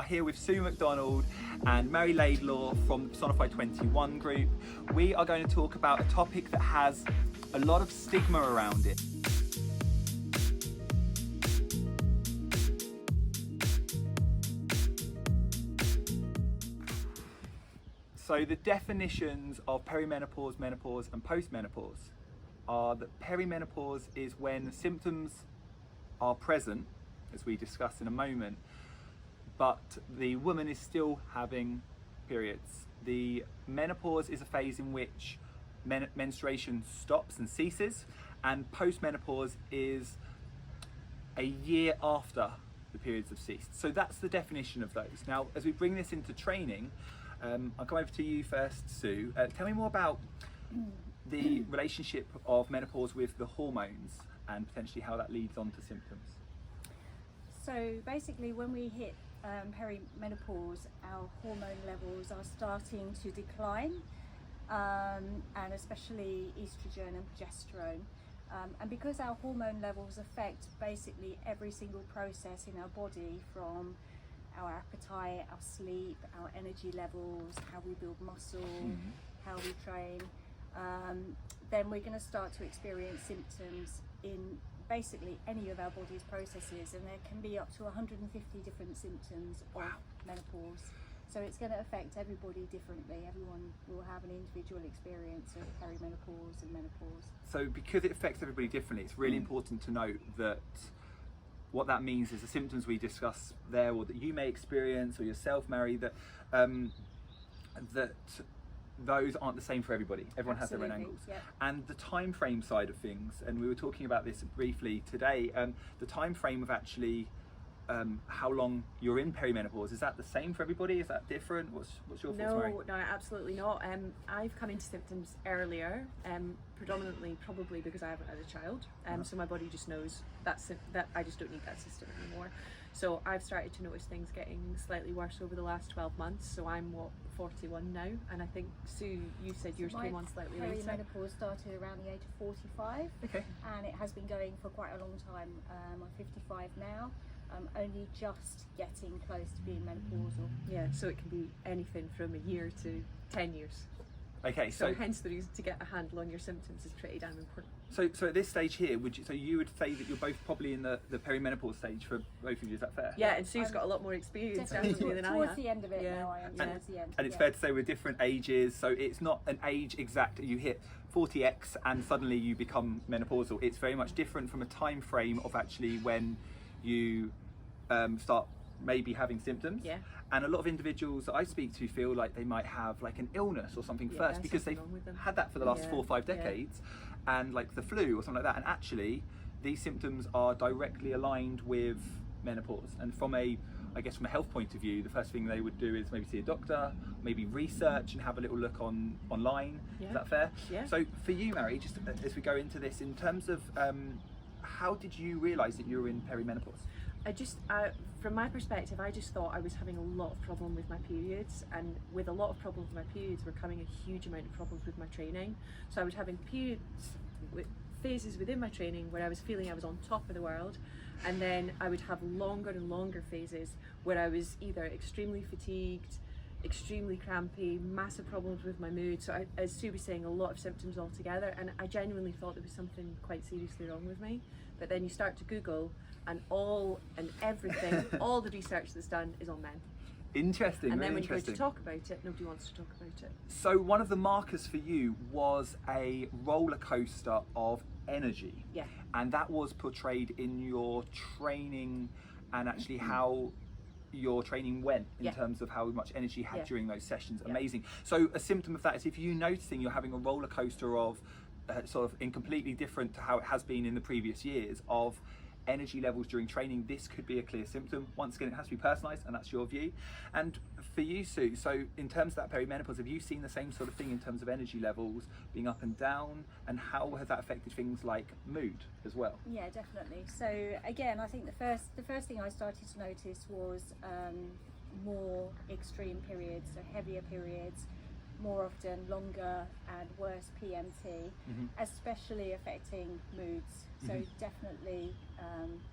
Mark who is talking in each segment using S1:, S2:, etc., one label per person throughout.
S1: Here with Sue McDonald and Mary Laidlaw from the Personified 21 group. We are going to talk about a topic that has a lot of stigma around it. So the definitions of perimenopause, menopause and postmenopause are that perimenopause is when symptoms are present, as we discuss in a moment, but the woman is still having periods. The menopause is a phase in which menstruation stops and ceases, and postmenopause is a year after the periods have ceased. So that's the definition of those. Now, as we bring this into training, I'll come over to you first, Sue. Tell me more about the relationship of menopause with the hormones and potentially how that leads on to symptoms.
S2: So basically, when we hit perimenopause, our hormone levels are starting to decline, and especially estrogen and progesterone. And because our hormone levels affect basically every single process in our body, from our appetite, our sleep, our energy levels, how we build muscle, how we train, then we're going to start to experience symptoms in basically any of our body's processes, and there can be up to 150 different symptoms of menopause. So it's going to affect everybody differently. Everyone will have an individual experience of perimenopause and menopause.
S1: So because it affects everybody differently, it's really important to note that what that means is the symptoms we discuss there, or that you may experience, or yourself, Mary, that that those aren't the same for everybody. Everyone has their own angles.
S2: Yep.
S1: And the time frame side of things, and we were talking about this briefly today, the time frame of actually how long you're in perimenopause, is that the same for everybody? Is that different? What's your thoughts, Mary?
S3: No, absolutely not. I've come into symptoms earlier, predominantly probably because I haven't had a child, so my body just knows that I just don't need that system anymore. So I've started to notice things getting slightly worse over the last 12 months. So I'm 41 now, and I think, Sue, you said yours came on slightly later.
S2: Perimenopause started around the age of 45,
S1: Okay.
S2: and it has been going for quite a long time. I'm 55 now. I'm only just getting close to being menopausal.
S3: Yeah, so it can be anything from a year to 10 years.
S1: Okay,
S3: So hence the reason to get a handle on your symptoms is pretty damn important.
S1: So at this stage here, you would say that you're both probably in the perimenopause stage for both of you, is that fair?
S3: Yeah, and Sue's got a lot more experience definitely than I have.
S2: Towards the end of it now, I am towards the end.
S1: And it's fair to say we're different ages, so it's not an age exact, you hit 40x and suddenly you become menopausal. It's very much different from a time frame of actually when you start maybe having symptoms.
S3: Yeah.
S1: And a lot of individuals that I speak to feel like they might have like an illness or something first, because they've had that for the last 4 or 5 decades, and like the flu or something like that, and actually these symptoms are directly aligned with menopause. And from a health point of view, the first thing they would do is maybe see a doctor, maybe research and have a little look online. Is that fair?
S3: Yeah.
S1: So for you, Mary, just as we go into this, in terms of how did you realise that you were in perimenopause?
S3: From my perspective, I just thought I was having a lot of problem with my periods, and with a lot of problems with my periods were coming a huge amount of problems with my training. So I was having phases within my training where I was feeling I was on top of the world, and then I would have longer and longer phases where I was either extremely fatigued, extremely crampy, massive problems with my mood. So as Sue was saying, a lot of symptoms all together, and I genuinely thought there was something quite seriously wrong with me. But then you start to Google, and everything, all the research that's done is on men.
S1: Interesting.
S3: And then when
S1: you
S3: you go to talk about it, nobody wants to talk about it.
S1: So one of the markers for you was a roller coaster of energy.
S3: Yeah.
S1: And that was portrayed in your training, and actually how your training went in terms of how much energy you had during those sessions. Amazing. So a symptom of that is if you're noticing you're having a roller coaster of sort of in completely different to how it has been in the previous years of energy levels during training, this could be a clear symptom. Once again, it has to be personalised, and that's your view. And for you, Sue, so in terms of that perimenopause, have you seen the same sort of thing in terms of energy levels being up and down, and how has that affected things like mood as well?
S2: Yeah, definitely. So again, I think the first thing I started to notice was more extreme periods, so heavier periods, more often longer and worse PMT, especially affecting moods. So definitely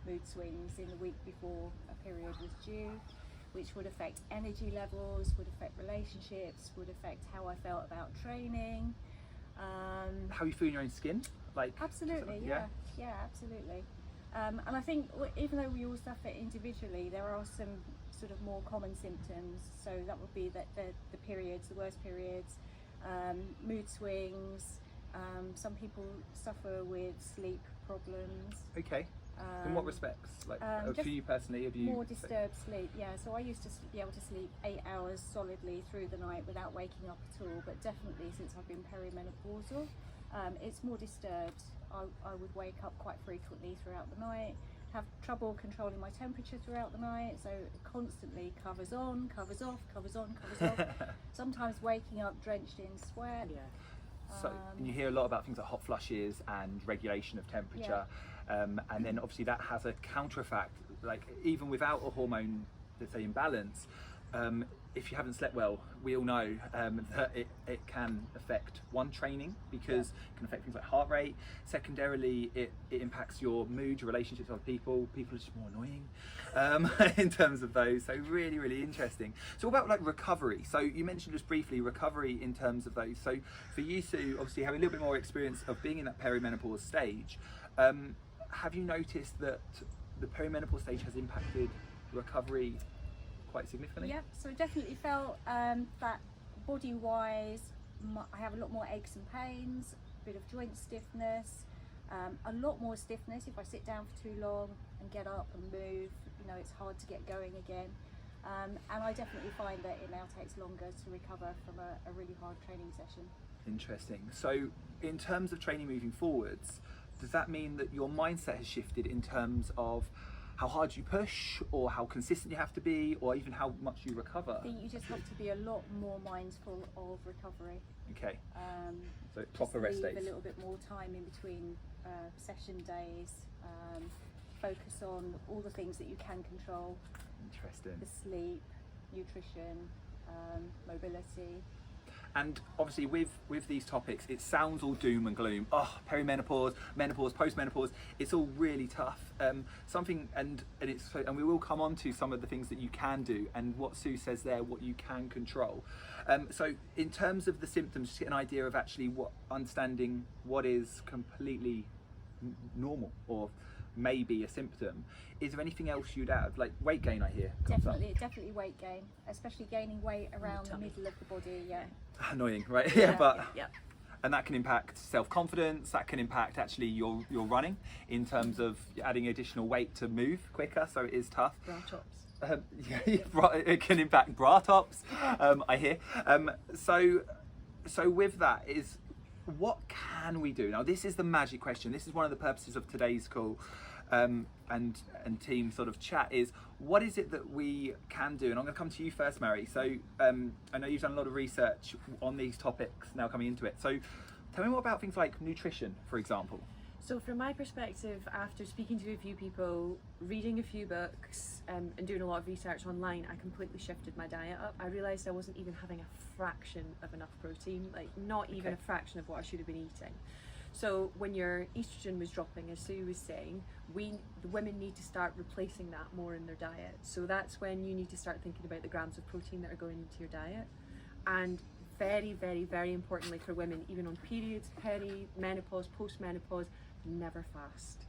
S2: mood swings in the week before a period was due, which would affect energy levels, would affect relationships, would affect how I felt about training.
S1: How you feel in your own skin? Like
S2: Absolutely, yeah, absolutely. And I think even though we all suffer individually, there are some sort of more common symptoms. So that would be that the periods, the worst periods, mood swings. Some people suffer with sleep problems.
S1: Okay. In what respects? Like for you personally, have you
S2: more disturbed sleep? Yeah. So I used to be able to sleep 8 hours solidly through the night without waking up at all. But definitely since I've been perimenopausal, it's more disturbed. I would wake up quite frequently throughout the night, have trouble controlling my temperature throughout the night, so constantly covers on, covers off, covers on, covers off. Sometimes waking up drenched in sweat.
S3: Yeah.
S1: So and you hear a lot about things like hot flushes and regulation of temperature, and then obviously that has a counter effect. Like even without a hormone, let's say, imbalance, if you haven't slept well, we all know that it can affect training, because it can affect things like heart rate. Secondarily, it impacts your mood, your relationships with other people. People are just more annoying in terms of those. So really, really interesting. So what about like recovery? So you mentioned just briefly recovery in terms of those. So for you, Sue, obviously having a little bit more experience of being in that perimenopause stage, have you noticed that the perimenopause stage has impacted recovery quite significantly?
S2: Yeah, so I definitely felt that body-wise, I have a lot more aches and pains, a bit of joint stiffness, a lot more stiffness if I sit down for too long and get up and move. You know, it's hard to get going again. And I definitely find that it now takes longer to recover from a really hard training session.
S1: Interesting. So in terms of training moving forwards, does that mean that your mindset has shifted in terms of how hard you push, or how consistent you have to be, or even how much you recover?
S2: I think you just have to be a lot more mindful of recovery.
S1: Okay. So
S2: Just
S1: proper rest
S2: leave
S1: days.
S2: a little bit more time in between session days. Focus on all the things that you can control:
S1: Interesting.
S2: the sleep, nutrition, mobility.
S1: And obviously with these topics, it sounds all doom and gloom. Oh, perimenopause, menopause, postmenopause, it's all really tough. And we will come on to some of the things that you can do and what Sue says there, what you can control. So in terms of the symptoms, just get an idea of actually understanding what is completely normal or maybe a symptom. Is there anything else you'd add? Like weight gain, I hear comes up.
S2: Definitely weight gain, especially gaining weight around the middle of the body. Yeah.
S1: Annoying, right?
S3: Yeah.
S1: And that can impact self-confidence, that can impact actually your running in terms of adding additional weight to move quicker, so it is tough.
S3: Bra tops.
S1: It can impact bra tops, I hear. So with that is, what can we do? Now this is the magic question. This is one of the purposes of today's call and team sort of chat, is what is it that we can do? And I'm going to come to you first, Mary. So I know you've done a lot of research on these topics now coming into it. So tell me more about things like nutrition, for example.
S3: So from my perspective, after speaking to a few people, reading a few books, and doing a lot of research online, I completely shifted my diet up. I realised I wasn't even having a fraction of enough protein, like not even a fraction of what I should have been eating. So when your estrogen was dropping, as Sue was saying, the women need to start replacing that more in their diet. So that's when you need to start thinking about the grams of protein that are going into your diet. And very, very, very importantly for women, even on periods, peri-menopause, post-menopause, never fast.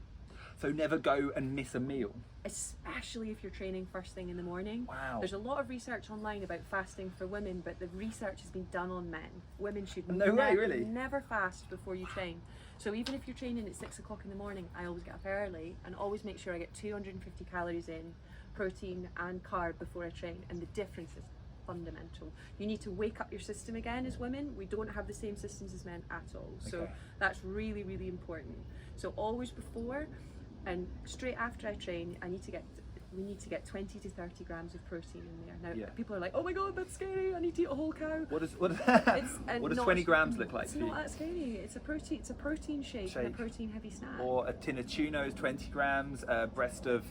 S1: So never go and miss a meal.
S3: Especially if you're training first thing in the morning.
S1: Wow.
S3: There's a lot of research online about fasting for women, but the research has been done on men. Women should never fast before you train. So even if you're training at 6 o'clock in the morning, I always get up early and always make sure I get 250 calories in, protein and carb before I train, and the difference is fundamental. You need to wake up your system again as women. We don't have the same systems as men at all. So that's really, really important. So always before and straight after I train, we need to get 20 to 30 grams of protein in there. Now people are like, oh my god, that's scary, I need to eat a whole cow.
S1: What does 20 grams look like
S3: it's
S1: for you?
S3: Not that scary. It's a protein shake and a protein heavy snack.
S1: Or a tin of tuna is 20 grams, a breast of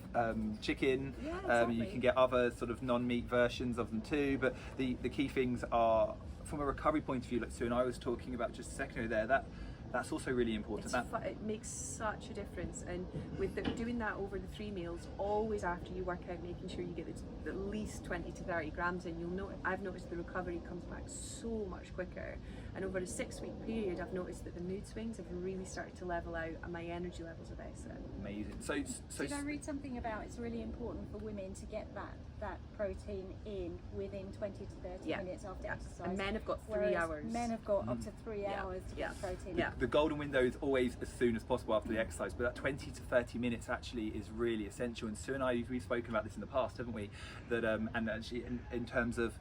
S1: chicken.
S3: Yeah, exactly.
S1: You can get other sort of non-meat versions of them too, but the key things are, from a recovery point of view, like Sue and I was talking about just a second ago there, that That's also really important.
S3: It makes such a difference, and with doing that over the 3 meals, always after you work out, making sure you get at least 20 to 30 grams in, I've noticed the recovery comes back so much quicker, and over a 6-week period I've noticed that the mood swings have really started to level out and my energy levels are better.
S1: Amazing. So
S2: did I read something about it's really important for women to get that protein in within 20 to 30 minutes after exercise,
S3: and men have got 3
S2: whereas
S3: hours.
S2: men have got up to 3 hours to get the protein in.
S1: The golden window is always as soon as possible after the exercise, but that 20 to 30 minutes actually is really essential. And Sue and I, we've spoken about this in the past, haven't we? That and actually in terms of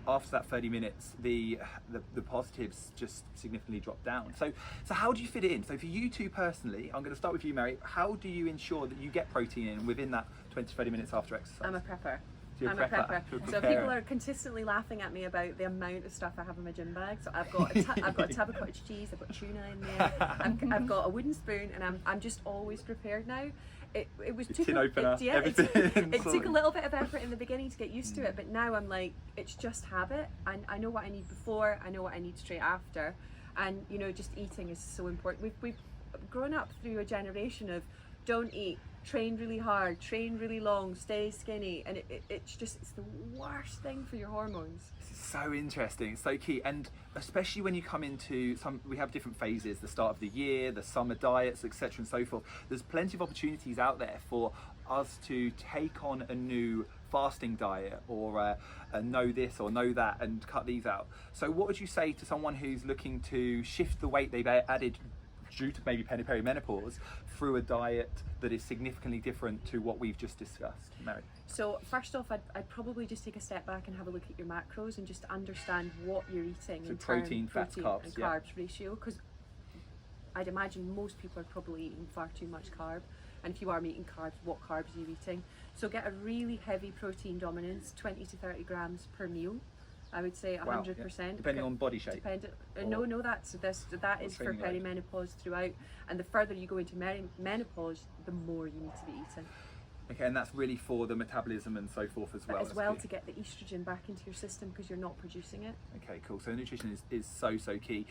S1: after that 30 minutes, the positives just significantly drop down. So how do you fit it in? So for you two personally, I'm going to start with you, Mary. How do you ensure that you get protein in within that 20 to 30 minutes after exercise?
S3: I'm a prepper.
S1: I'm
S3: a prepper. So people are consistently laughing at me about the amount of stuff I have in my gym bag. So I've got a tub of cottage cheese, I've got tuna in there, I've got a wooden spoon, and I'm just always prepared now. It took a little bit of effort in the beginning to get used to it, but now I'm like, it's just habit. I know what I need before, I know what I need straight after, and just eating is so important. We've grown up through a generation of don't eat, train really hard, train really long, stay skinny, and it's the worst thing for your hormones.
S1: This is so interesting, it's so key, and especially when you come into we have different phases, the start of the year, the summer diets, etc. and so forth. There's plenty of opportunities out there for us to take on a new fasting diet or know this or know that and cut these out. So what would you say to someone who's looking to shift the weight they've added due to maybe perimenopause through a diet that is significantly different to what we've just discussed, Mary?
S3: So first off, I'd probably just take a step back and have a look at your macros and just understand what you're eating.
S1: So protein, fats, carbs,
S3: and carbs ratio, because I'd imagine most people are probably eating far too much carb, and if you are eating carbs, what carbs are you eating? So get a really heavy protein dominance, 20 to 30 grams per meal. I would say 100%.
S1: Wow, depending on body shape?
S3: No, that is for perimenopause throughout, and the further you go into menopause, the more you need to be eating.
S1: Okay, and that's really for the metabolism and so forth as well.
S3: As well to get the estrogen back into your system because you're not producing it. Okay,
S1: cool. So nutrition is so key.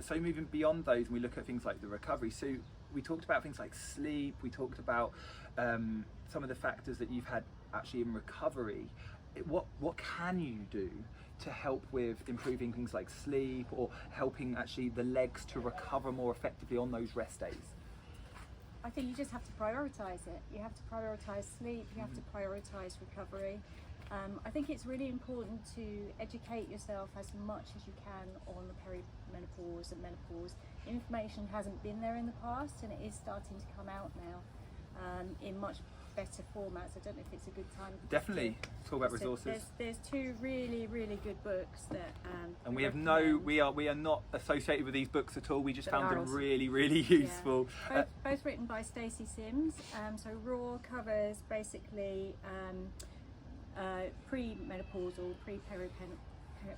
S1: So moving beyond those, and we look at things like the recovery. So we talked about things like sleep. We talked about some of the factors that you've had actually in recovery. What can you do to help with improving things like sleep or helping actually the legs to recover more effectively on those rest days?
S2: I think you just have to prioritise it. You have to prioritise sleep, you have to prioritise recovery. I think it's really important to educate yourself as much as you can on the perimenopause and menopause. Information hasn't been there in the past, and it is starting to come out now in much better formats. I don't know if it's a good time.
S1: Definitely talk about resources.
S2: There's 2 really good books that.
S1: And we are not associated with these books at all. We just found them really useful.
S2: Yeah. Both written by Stacey Sims. So Raw covers basically pre-menopausal,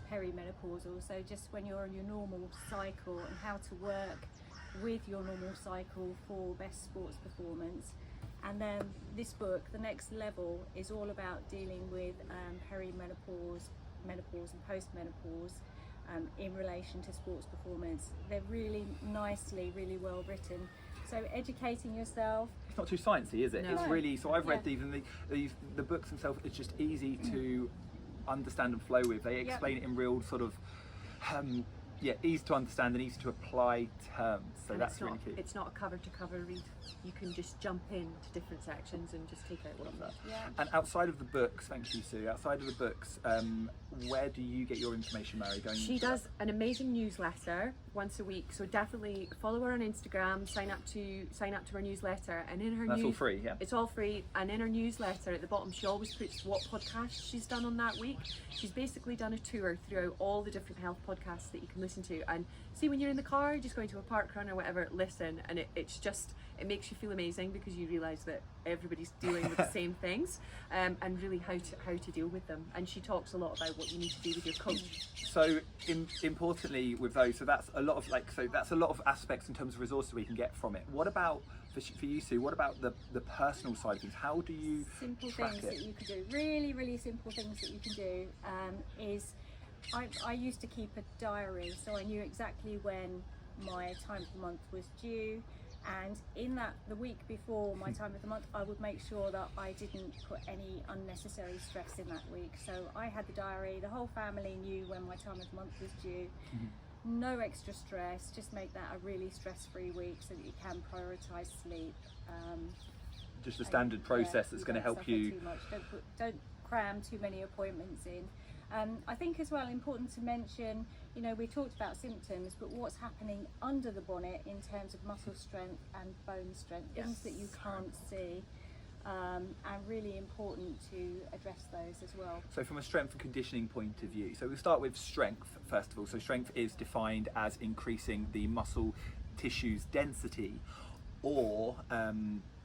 S2: perimenopausal. So just when you're on your normal cycle and how to work with your normal cycle for best sports performance. And then this book, The Next Level, is all about dealing with perimenopause, menopause and postmenopause in relation to sports performance. They're really nicely, really well written. So educating yourself.
S1: It's not too sciencey, is it?
S3: No.
S1: It's really, so I've read these, and the books themselves, it's just easy to understand and flow with. They explain it in real sort of easy to understand and easy to apply terms. So and that's really key.
S3: It's not a cover to cover read. You can just jump into different sections and just take out what you need.
S2: Yeah.
S1: And outside of the books, thank you, Sue, outside of the books, where do you get your information, Mary?
S3: She does an amazing newsletter once a week, so definitely follow her on Instagram, sign up to her newsletter, and in her
S1: That's all free, yeah?
S3: It's all free, and in her newsletter at the bottom she always puts what podcast she's done on that week. She's basically done a tour throughout all the different health podcasts that you can listen to, and see when you're in the car, just going to a park run or whatever, listen, and it makes you feel amazing because you realise that everybody's dealing with the same things, and really how to deal with them. And she talks a lot about what you need to do with your coach.
S1: So importantly with those, so that's a lot of aspects in terms of resources we can get from it. What about for you, Sue? What about the personal side of things? How do you
S2: simple
S1: track
S2: things
S1: it?
S2: that you could do? Really simple things that you can do is I used to keep a diary, so I knew exactly when my time of the month was due, and in the week before my time of the month, I would make sure that I didn't put any unnecessary stress in that week. So I had the diary, the whole family knew when my time of the month was due. No extra stress, just make that a really stress-free week so that you can prioritise sleep.
S1: Just a standard process that's going to help you.
S2: Too much. Don't cram too many appointments in. I think as well important to mention, you know, we talked about symptoms, but what's happening under the bonnet in terms of muscle strength and bone strength, things that you can't see, and really important to address those as well.
S1: So from a strength and conditioning point of view, so we'll start with strength first of all. So strength is defined as increasing the muscle tissue's density or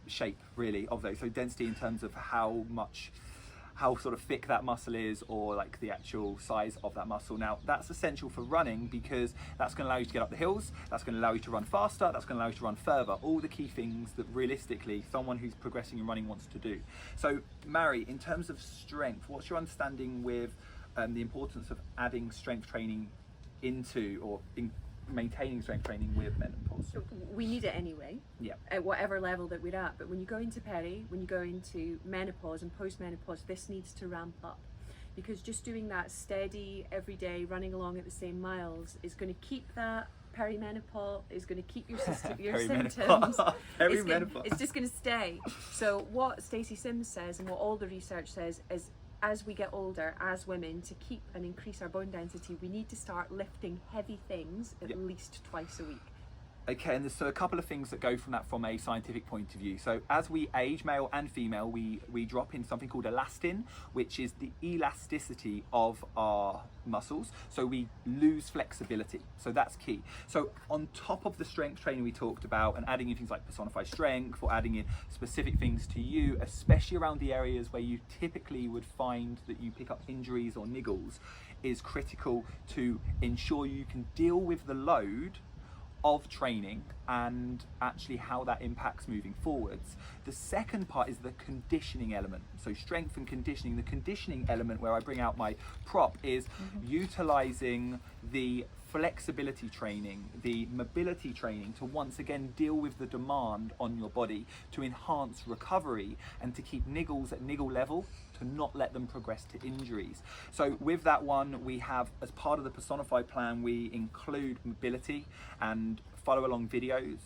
S1: shape really of those. So density in terms of how sort of thick that muscle is, or like the actual size of that muscle. Now that's essential for running because that's going to allow you to get up the hills, that's going to allow you to run faster, that's going to allow you to run further, all the key things that realistically someone who's progressing in running wants to do. So Mary, in terms of strength, what's your understanding with the importance of adding strength training into, or maintaining strength training with menopause?
S3: We need it anyway,
S1: yeah,
S3: at whatever level that we're at, but when you go into when you go into menopause and post-menopause, this needs to ramp up, because just doing that steady every day, running along at the same miles, is going to keep that perimenopause, is going to keep your symptoms. It's just going to stay. So what Stacey Sims says, and what all the research says, is as we get older, as women, to keep and increase our bone density, we need to start lifting heavy things at least twice a week.
S1: Okay, and there's so a couple of things that go from that from a scientific point of view. So as we age, male and female, we drop in something called elastin, which is the elasticity of our muscles. So we lose flexibility. So that's key. So on top of the strength training we talked about, and adding in things like personified strength, or adding in specific things to you, especially around the areas where you typically would find that you pick up injuries or niggles, is critical to ensure you can deal with the load of training and actually how that impacts moving forwards. The second part is the conditioning element. So strength and conditioning. The conditioning element, where I bring out my prop, is utilizing the flexibility training, the mobility training, to once again deal with the demand on your body, to enhance recovery and to keep niggles at niggle level, to not let them progress to injuries. So with that one, we have, as part of the personified plan, we include mobility and follow along videos.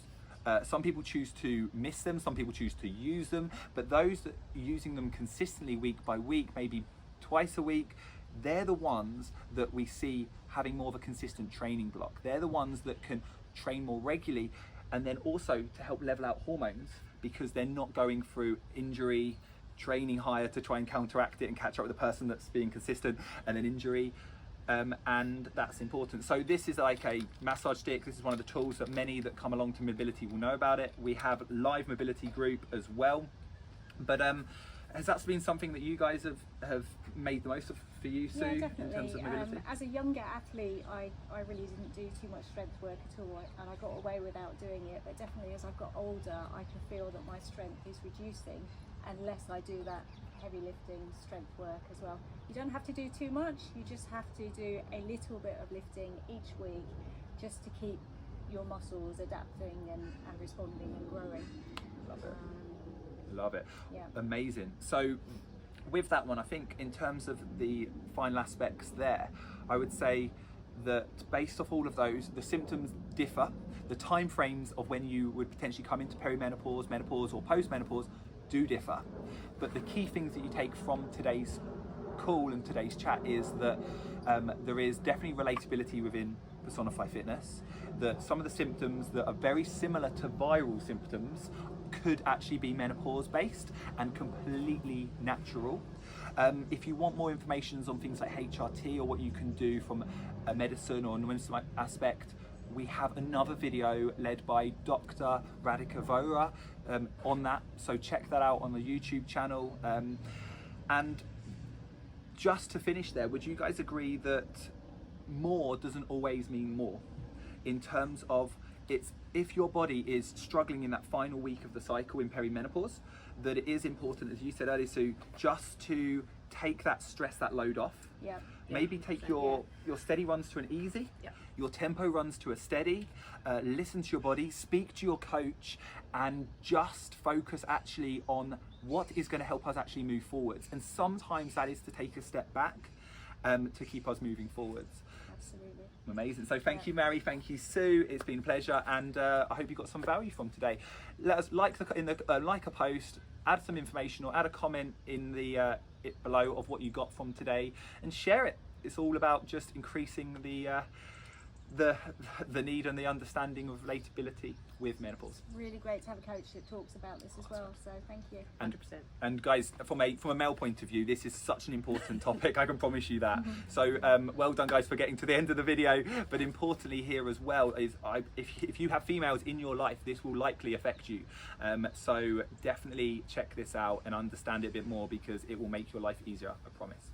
S1: Some people choose to miss them, some people choose to use them, but those that are using them consistently week by week, maybe twice a week, they're the ones that we see having more of a consistent training block. They're the ones that can train more regularly, and then also to help level out hormones, because they're not going through injury, training higher to try and counteract it and catch up with the person that's being consistent, and then injury. And that's important. So this is like a massage stick. This is one of the tools that many that come along to mobility will know about it. We have a live mobility group as well. But has that been something that you guys have made the most of for you, Sue,
S2: yeah, definitely.
S1: in terms of mobility?
S2: As a younger athlete, I really didn't do too much strength work at all, and I got away without doing it. But definitely as I've got older, I can feel that my strength is reducing unless I do that heavy lifting strength work as well. You don't have to do too much, you just have to do a little bit of lifting each week, just to keep your muscles adapting and responding and growing.
S1: Love it. Love it.
S2: Yeah.
S1: Amazing. So with that one, I think in terms of the final aspects there, I would say that based off all of those, the symptoms differ. The time frames of when you would potentially come into perimenopause, menopause, or postmenopause do differ. But the key things that you take from today's call and today's chat is that there is definitely relatability within Personify Fitness, that some of the symptoms that are very similar to viral symptoms could actually be menopause based and completely natural. If you want more information on things like HRT or what you can do from a medicine or a medicinal aspect, we have another video led by Dr. Radhika Vohra on that, so check that out on the YouTube channel. And just to finish there, would you guys agree that more doesn't always mean more, in terms of if your body is struggling in that final week of the cycle in perimenopause, that it is important, as you said earlier, Sue, just to take that stress, that load off.
S2: Yeah.
S1: Maybe take your steady runs to an easy, your tempo runs to a steady, listen to your body, speak to your coach, and just focus actually on what is going to help us actually move forwards. And sometimes that is to take a step back to keep us moving forwards.
S2: Absolutely.
S1: Amazing. So thank you, Mary. Thank you, Sue. It's been a pleasure, and I hope you got some value from today. Let us like a post, add some information, or add a comment in the it below of what you got from today, and share it. It's all about just increasing the need and the understanding of relatability with menopause.
S2: Really great to have a coach that talks about this as well. So thank you.
S3: 100%.
S1: And guys, from a male point of view, this is such an important topic. I can promise you that. So well done, guys, for getting to the end of the video. But importantly here as well is if you have females in your life, this will likely affect you. So definitely check this out and understand it a bit more, because it will make your life easier, I promise.